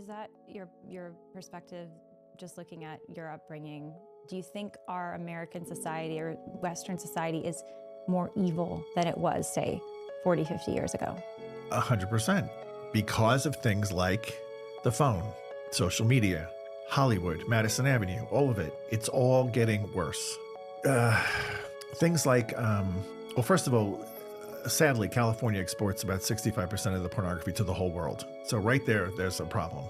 Is that your perspective, just looking at your upbringing? Do you think our American society or Western society is more evil than it was, say, 40, 50 years ago? 100%. Because of things like the phone, social media, Hollywood, Madison Avenue, all of it. It's all getting worse. Things like, well, first of all, sadly, California exports about 65% of the pornography to the whole world. So right there's a problem.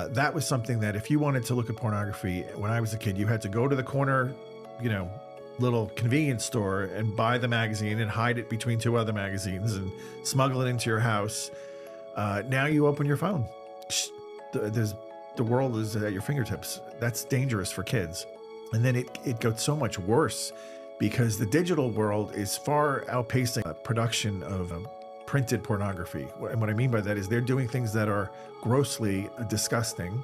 That was something that if you wanted to look at pornography, when I was a kid, you had to go to the corner, little convenience store and buy the magazine and hide it between two other magazines and smuggle it into your house. Now you open your phone. The world is at your fingertips. That's dangerous for kids. And then it got so much worse because the digital world is far outpacing production of printed pornography. And what I mean by that is they're doing things that are grossly disgusting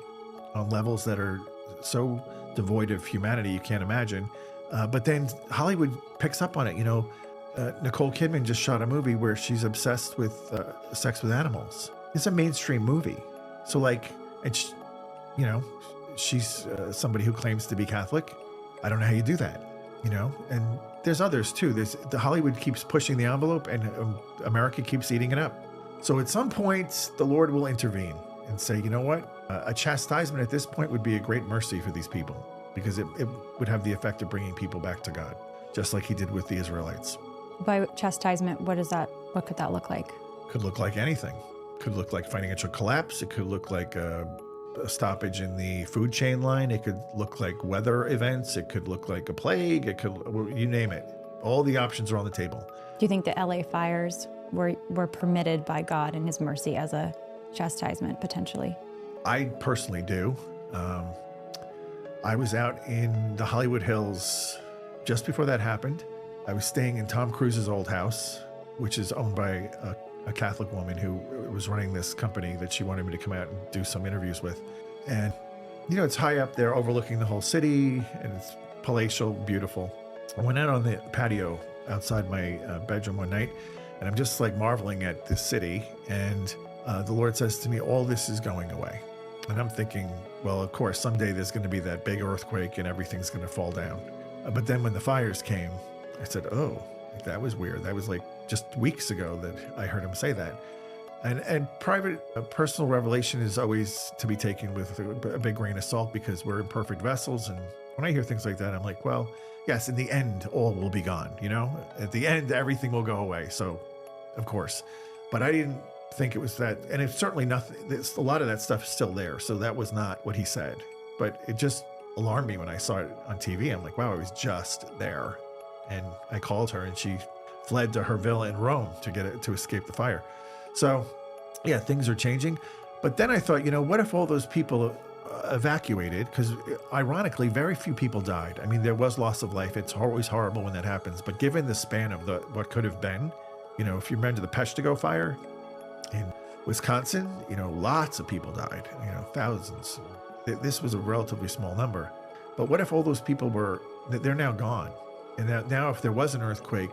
on levels that are so devoid of humanity you can't imagine. But then Hollywood picks up on it. Nicole Kidman just shot a movie where she's obsessed with sex with animals. It's a mainstream movie. So she's somebody who claims to be Catholic. I don't know how you do that, and there's others too. The Hollywood keeps pushing the envelope and America keeps eating it up. So at some point, the Lord will intervene and say, you know what? A chastisement at this point would be a great mercy for these people because it would have the effect of bringing people back to God, just like he did with the Israelites. By chastisement, what could that look like? Could look like anything. Could look like financial collapse. It could look like a stoppage in the food chain line. It could look like weather events. It could look like a plague. It could, you name it. All the options are on the table. Do you think the LA fires were permitted by God and his mercy as a chastisement, potentially? I personally do. I was out in the Hollywood Hills just before that happened. I was staying in Tom Cruise's old house, which is owned by a Catholic woman who was running this company that she wanted me to come out and do some interviews with. And, it's high up there overlooking the whole city and it's palatial, beautiful. I went out on the patio outside my bedroom one night and I'm just marveling at this city. And the Lord says to me, all this is going away. And I'm thinking, well, of course, someday there's going to be that big earthquake and everything's going to fall down. But then when the fires came, I said, oh, that was weird. That was just weeks ago that I heard him say that. And private, personal revelation is always to be taken with a big grain of salt because we're imperfect vessels. And when I hear things like that, I'm like, well, yes, in the end, all will be gone. At the end, everything will go away. So, of course, but I didn't think it was that. And it's certainly nothing. A lot of that stuff is still there. So that was not what he said, but it just alarmed me when I saw it on TV. I'm like, wow, it was just there. And I called her and she fled to her villa in Rome to escape the fire. So yeah, things are changing. But then I thought, what if all those people evacuated? Because ironically, very few people died. I mean, there was loss of life. It's always horrible when that happens. But given the span of what could have been, if you remember the Peshtigo fire in Wisconsin, lots of people died, thousands. This was a relatively small number. But what if all those people they're now gone? And now if there was an earthquake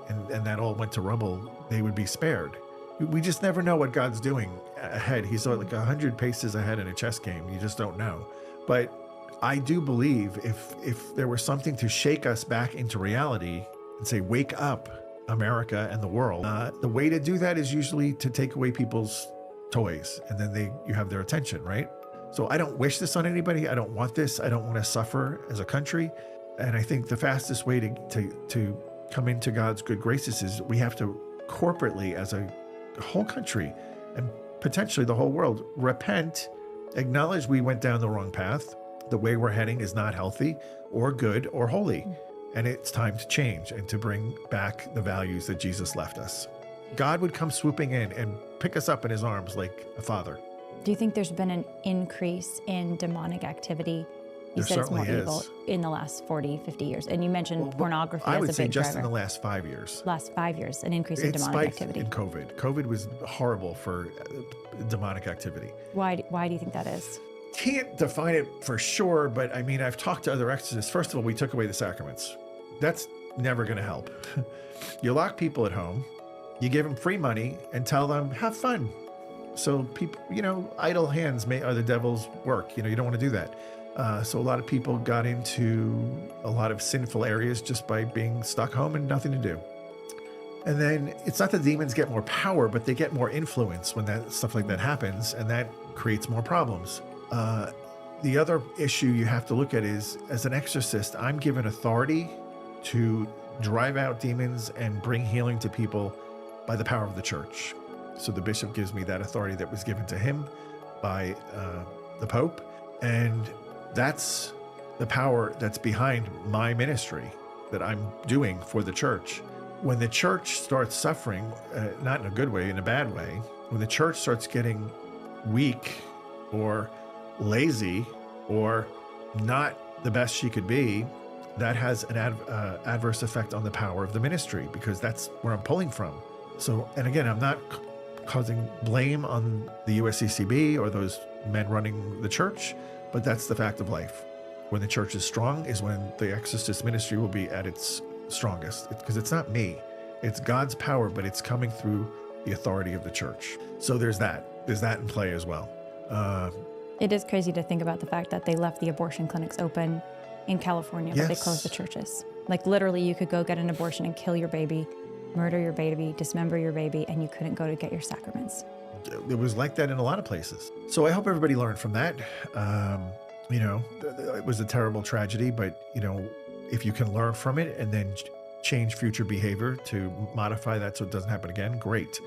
and that all went to rubble, they would be spared. We just never know what God's doing ahead. He's 100 paces ahead in a chess game. You just don't know. But I do believe if there was something to shake us back into reality and say, wake up, America and the world, the way to do that is usually to take away people's toys and then you have their attention, right? So I don't wish this on anybody. I don't want this. I don't want to suffer as a country. And I think the fastest way to come into God's good graces is we have to corporately, as a whole country and potentially the whole world, repent, acknowledge we went down the wrong path. The way we're heading is not healthy or good or holy. And it's time to change and to bring back the values that Jesus left us. God would come swooping in and pick us up in his arms like a father. Do you think there's been an increase in demonic activity? You said it's more evil in the last 40, 50 years. And you mentioned pornography as a big driver. I would say just in the last 5 years. Last 5 years, an increase in demonic activity. In COVID. COVID was horrible for demonic activity. Why do you think that is? Can't define it for sure, but I mean, I've talked to other exorcists. First of all, we took away the sacraments. That's never going to help. You lock people at home, you give them free money and tell them, have fun. So people, idle hands are the devil's work. You don't want to do that. So a lot of people got into a lot of sinful areas just by being stuck home and nothing to do. And then it's not that demons get more power, but they get more influence when that stuff like that happens, and that creates more problems. The other issue you have to look at is, as an exorcist, I'm given authority to drive out demons and bring healing to people by the power of the church. So the bishop gives me that authority that was given to him by the Pope, and that's the power that's behind my ministry that I'm doing for the church. When the church starts suffering, not in a good way, in a bad way, when the church starts getting weak or lazy or not the best she could be, that has an adverse effect on the power of the ministry, because that's where I'm pulling from. So, and again, I'm not causing blame on the USCCB or those men running the church, but that's the fact of life. When the church is strong is when the exorcist ministry will be at its strongest, because it's not me, it's God's power, but it's coming through the authority of the church. So there's that in play as well. It is crazy to think about the fact that they left the abortion clinics open in California, but they Yes. closed the churches. Like literally you could go get an abortion and kill your baby, murder your baby, dismember your baby, and you couldn't go to get your sacraments. It was like that in a lot of places. So I hope everybody learned from that. It was a terrible tragedy, but if you can learn from it and then change future behavior to modify that so it doesn't happen again, great.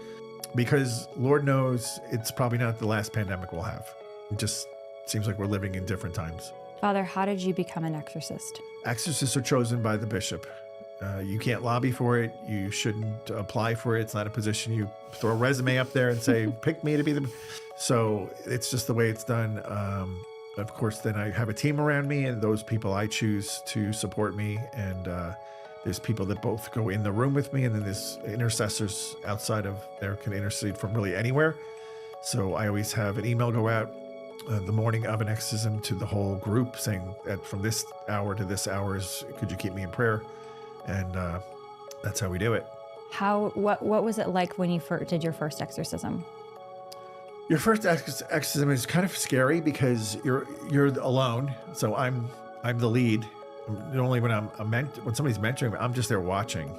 Because Lord knows it's probably not the last pandemic we'll have. It just seems like we're living in different times. Father, how did you become an exorcist? Exorcists are chosen by the bishop. You can't lobby for it. You shouldn't apply for it. It's not a position you throw a resume up there and say, pick me to be the... So it's just the way it's done. Of course, then I have a team around me, and those people I choose to support me. And there's people that both go in the room with me, and then there's intercessors outside of there can intercede from really anywhere. So I always have an email go out the morning of an exorcism to the whole group saying that from this hour to this hours, could you keep me in prayer? And that's how we do it. What was it like when you did your first exorcism? Your first exorcism is kind of scary because you're alone. So I'm the lead. Normally when when somebody's mentoring me, I'm just there watching,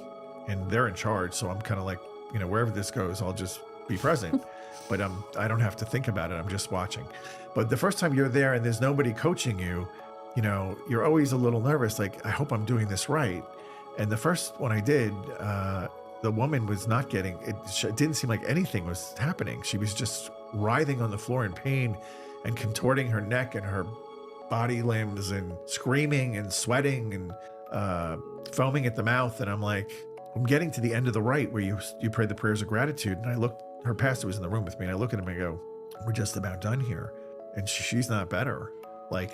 and they're in charge. So I'm kind of like, wherever this goes, I'll just be present. But I don't have to think about it. I'm just watching. But the first time you're there and there's nobody coaching you, you're always a little nervous. Like, I hope I'm doing this right. And the first one I did, the woman was not getting it. It didn't seem like anything was happening. She was just writhing on the floor in pain and contorting her neck and her body limbs and screaming and sweating and foaming at the mouth. And I'm like, I'm getting to the end of the rite where you pray the prayers of gratitude. And I looked, her pastor was in the room with me, and I look at him and I go, we're just about done here. And she's not better. Like,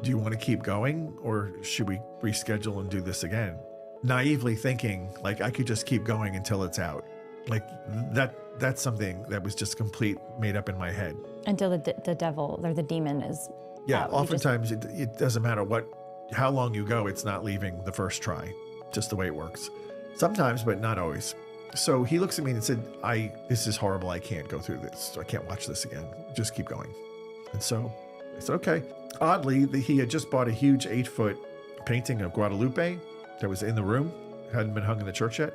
do you want to keep going, or should we reschedule and do this again? Naively thinking like I could just keep going until it's out. Like that's something that was just complete made up in my head. Until the devil or the demon is Yeah, out. oftentimes it doesn't matter how long you go, it's not leaving the first try, just the way it works. Sometimes, but not always. So he looks at me and said, this is horrible. I can't go through this. I can't watch this again. Just keep going. And so I said, okay. Oddly, he had just bought a huge 8-foot painting of Guadalupe that was in the room, hadn't been hung in the church yet.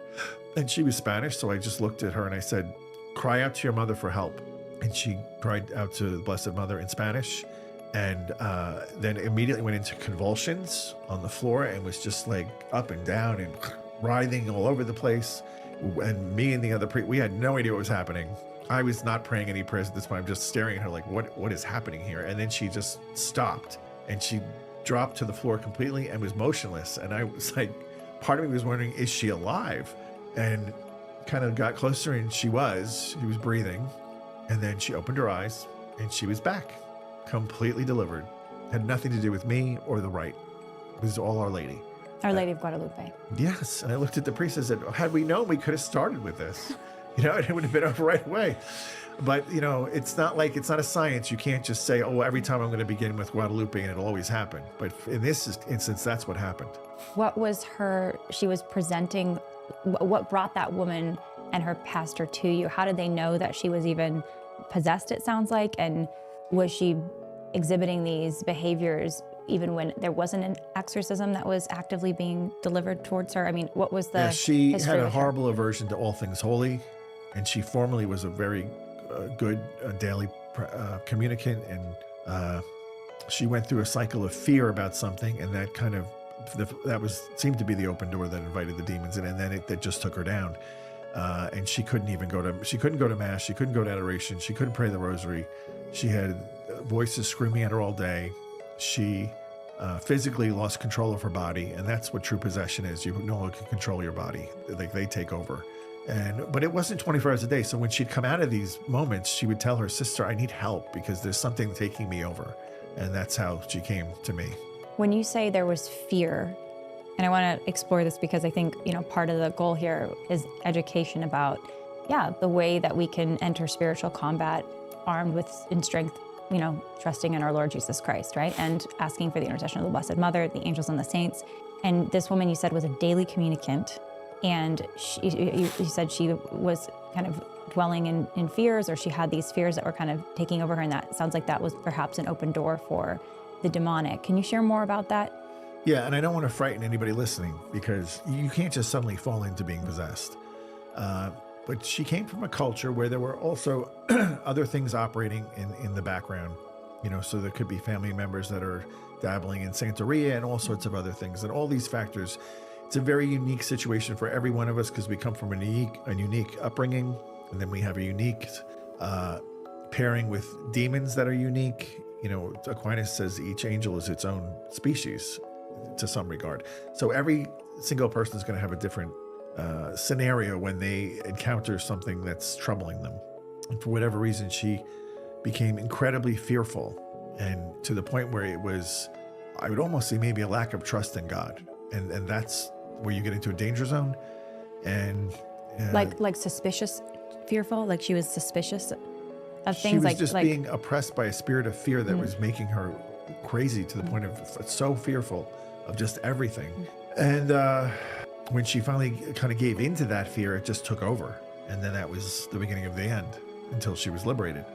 And she was Spanish. So I just looked at her and I said, cry out to your mother for help. And she cried out to the Blessed Mother in Spanish. And then immediately went into convulsions on the floor and was just like up and down and writhing all over the place. And me and the other priest, we had no idea what was happening. I was not praying any prayers at this point. I'm just staring at her like, what is happening here? And then she just stopped and she dropped to the floor completely and was motionless. And I was like, part of me was wondering, is she alive? And kind of got closer, and she was breathing. And then she opened her eyes and she was back, completely delivered. Had nothing to do with me or the rite. It was all Our Lady. Our Lady of Guadalupe. Yes. And I looked at the priest and said, had we known, we could have started with this. And it would have been over right away. But, it's not a science. You can't just say, every time I'm going to begin with Guadalupe and it'll always happen. But in this instance, that's what happened. What was she was presenting, what brought that woman and her pastor to you? How did they know that she was even possessed, it sounds like? And was she exhibiting these behaviors even when there wasn't an exorcism that was actively being delivered towards her? I mean, what was the she history had a with her? horrible aversion to all things holy, and she formerly was a very good daily communicant, and she went through a cycle of fear about something, and that kind of seemed to be the open door that invited the demons in, and then it just took her down. And she couldn't go to mass, she couldn't go to adoration, she couldn't pray the rosary. She had voices screaming at her all day. She physically lost control of her body, and that's what true possession is. You no longer can control your body; they take over. But it wasn't 24 hours a day. So when she'd come out of these moments, she would tell her sister, "I need help because there's something taking me over," and that's how she came to me. When you say there was fear, and I want to explore this because I think, part of the goal here is education about, the way that we can enter spiritual combat armed with in strength, trusting in our Lord Jesus Christ, right? And asking for the intercession of the Blessed Mother, the angels and the saints. And this woman, you said, was a daily communicant. And you said she was kind of dwelling in fears, or she had these fears that were kind of taking over her. And that sounds like that was perhaps an open door for the demonic. Can you share more about that? Yeah, and I don't want to frighten anybody listening, because you can't just suddenly fall into being possessed. But she came from a culture where there were also other things operating in the background. So there could be family members that are dabbling in Santeria and all sorts of other things. And all these factors, it's a very unique situation for every one of us, because we come from a unique upbringing, and then we have a unique pairing with demons that are unique. Aquinas says each angel is its own species to some regard. So every single person is going to have a different scenario when they encounter something that's troubling them. And for whatever reason, she became incredibly fearful, and to the point where it was, I would almost say, maybe a lack of trust in God. And that's where you get into a danger zone. And like suspicious, fearful, like she was suspicious of things. She was just being oppressed by a spirit of fear that was making her crazy, to the point of so fearful of just everything. And when she finally kind of gave into that fear, it just took over. And then that was the beginning of the end, until she was liberated.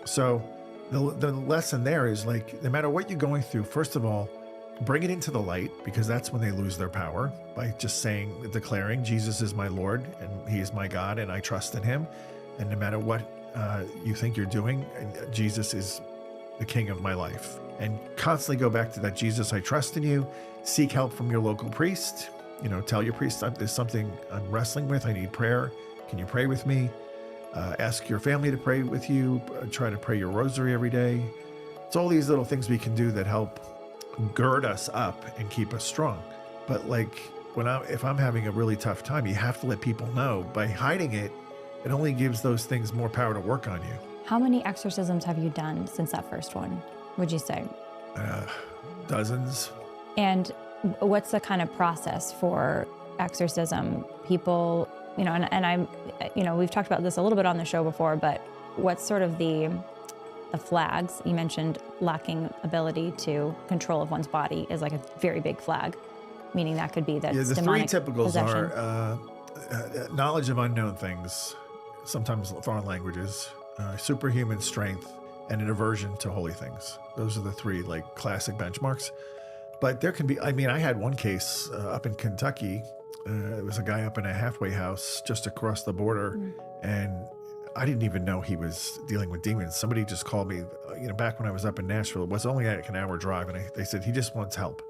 So the lesson there is, like, no matter what you're going through, first of all, bring it into the light, because that's when they lose their power, by just declaring, Jesus is my Lord and he is my God, and I trust in him. And no matter what you think you're doing, Jesus is the king of my life. And constantly go back to that, Jesus, I trust in you. Seek help from your local priest. Tell your priest, there's something I'm wrestling with. I need prayer. Can you pray with me? Ask your family to pray with you. Try to pray your rosary every day. It's all these little things we can do that help gird us up and keep us strong. But if I'm having a really tough time, you have to let people know. By hiding it, it only gives those things more power to work on you. How many exorcisms have you done since that first one, would you say? Dozens. And what's the kind of process for exorcism? People, and I'm, we've talked about this a little bit on the show before, but what's sort of the flags? You mentioned lacking ability to control of one's body is like a very big flag, meaning that could be that the demonic three typicals possession. are knowledge of unknown things, sometimes foreign languages, superhuman strength, and an aversion to holy things. Those are the three classic benchmarks. But there can be, I had one case up in Kentucky. It was a guy up in a halfway house just across the border. And I didn't even know he was dealing with demons. Somebody just called me, back when I was up in Nashville. It was only like an hour drive. And they said, he just wants help.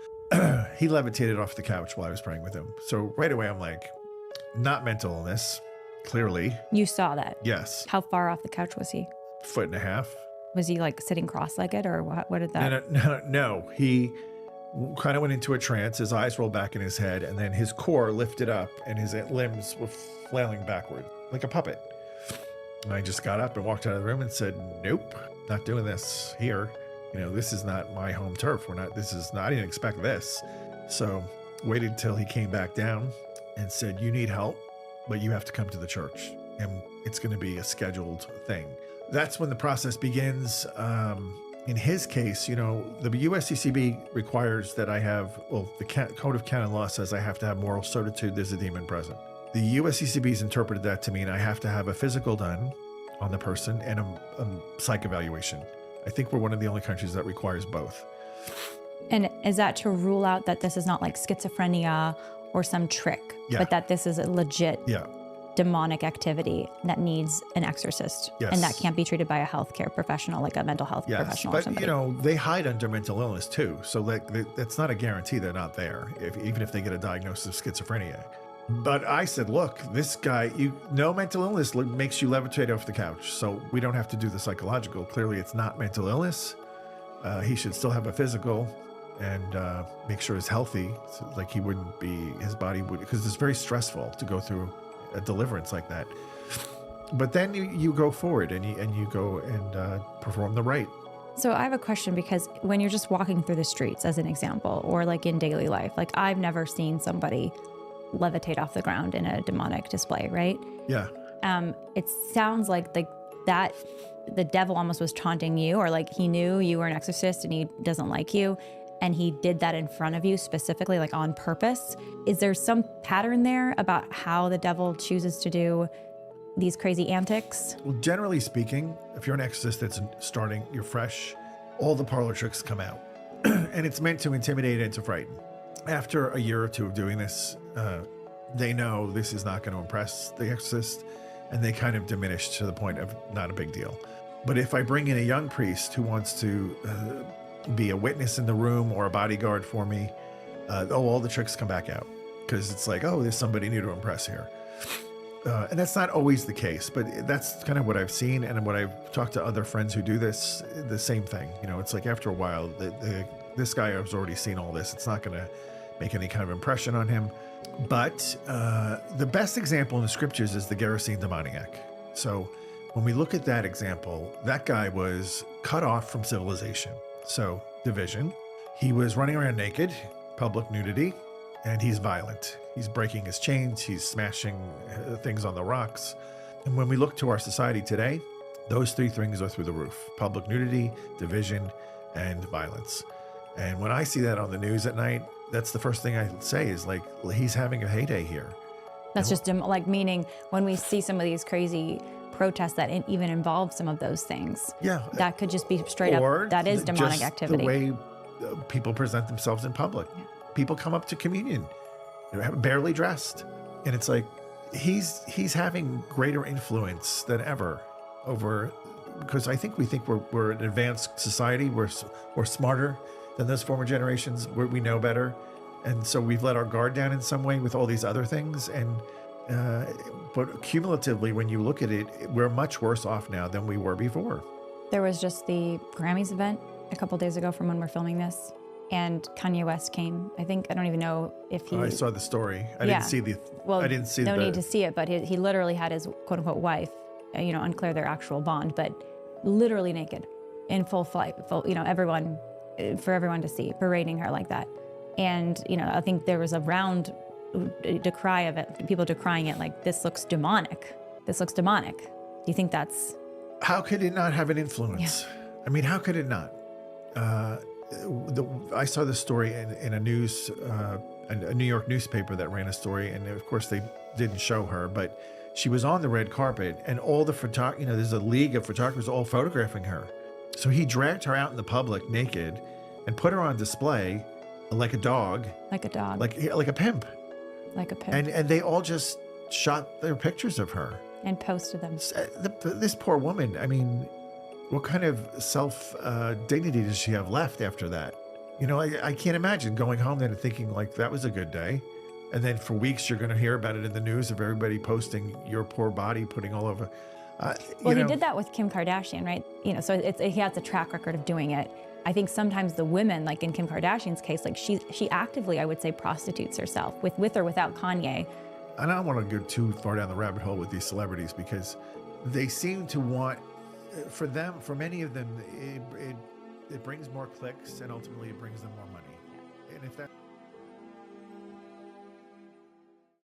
He levitated off the couch while I was praying with him. So right away, I'm like, not mental illness, clearly. You saw that? Yes. How far off the couch was he? 1.5 feet. Was he sitting cross-legged, or what did that? No. He kind of went into a trance. His eyes rolled back in his head, and then his core lifted up and his limbs were flailing backward like a puppet. And I just got up and walked out of the room and said, nope, not doing this here. This is not my home turf. I didn't expect this. So waited till he came back down and said, you need help, but you have to come to the church, and it's going to be a scheduled thing. That's when the process begins. In his case, the USCCB requires that I have, the Code of Canon Law says I have to have moral certitude there's a demon present. The USCCB's interpreted that to mean I have to have a physical done, on the person and a psych evaluation. I think we're one of the only countries that requires both. And is that to rule out that this is not like schizophrenia or some trick, but that this is a legit demonic activity that needs an exorcist, and that can't be treated by a healthcare professional, like a mental health professional or somebody? But they hide under mental illness too, so that's not a guarantee they're not there, even if they get a diagnosis of schizophrenia. But I said, look, this guy, mental illness makes you levitate off the couch, so we don't have to do the psychological. Clearly, it's not mental illness. He should still have a physical and make sure he's healthy, so, like he wouldn't be, his body would, because it's very stressful to go through a deliverance like that. But then you go forward and you go and perform the rite. So I have a question, because when you're just walking through the streets, as an example, or like in daily life, like I've never seen somebody levitate off the ground in a demonic display, right? Yeah. It sounds like that the devil almost was taunting you, or like he knew you were an exorcist and he doesn't like you, and he did that in front of you specifically, like on purpose. Is there some pattern there about how the devil chooses to do these crazy antics? Well, generally speaking, if you're an exorcist that's starting, you're fresh, all the parlor tricks come out. And it's meant to intimidate and to frighten. After a year or two of doing this, they know this is not going to impress the exorcist, and they kind of diminish to the point of not a big deal. But if I bring in a young priest who wants to be a witness in the room or a bodyguard for me, all the tricks come back out, because it's like, oh, there's somebody new to impress here. And that's not always the case, but that's kind of what I've seen. And what I've talked to other friends who do this, the same thing. It's like after a while, this guy has already seen all this. It's not going to make any kind of impression on him. But the best example in the scriptures is the Gerasene demoniac. So when we look at that example, that guy was cut off from civilization. So division. He was running around naked, public nudity, and he's violent. He's breaking his chains. He's smashing things on the rocks. And when we look to our society today, those three things are through the roof: public nudity, division, and violence. And when I see that on the news at night, that's the first thing I say is like, well, he's having a heyday here. That's just like, meaning when we see some of these crazy protests that even involve some of those things, that could just be straight up, that is demonic activity. The way people present themselves in public. People come up to communion, they're barely dressed. And it's like, he's having greater influence than ever over, because I think we're an advanced society. We're smarter than those former generations. We know better. And so we've let our guard down in some way with all these other things. And but cumulatively, when you look at it, we're much worse off now than we were before. There was just the Grammys event a couple days ago from when we're filming this, and Kanye West came. I don't even know if he... I saw the story. I didn't see no need to see it, but he literally had his quote unquote wife, unclear their actual bond, but literally naked in full flight, everyone, for everyone to see, parading her like that. And, I think there was a round decry of it, people decrying it like, this looks demonic. This looks demonic. Do you think that's... How could it not have an influence? Yeah. I mean, how could it not? I saw this story in a New York newspaper that ran a story, and of course they didn't show her, but she was on the red carpet, and all the there's a league of photographers all photographing her. So he dragged her out in the public naked and put her on display like a dog. Like a dog. Like a pimp. Like a pimp. And they all just shot their pictures of her. And posted them. This poor woman, I mean, what kind of self-dignity does she have left after that? I can't imagine going home then and thinking like, that was a good day. And then for weeks, you're going to hear about it in the news of everybody posting your poor body, putting all over. He did that with Kim Kardashian, right? So he has a track record of doing it. I think sometimes the women, like in Kim Kardashian's case, like she actively, I would say, prostitutes herself with or without Kanye. And I don't want to go too far down the rabbit hole with these celebrities, because they seem to want, for many of them, it brings more clicks, and ultimately it brings them more money. And if that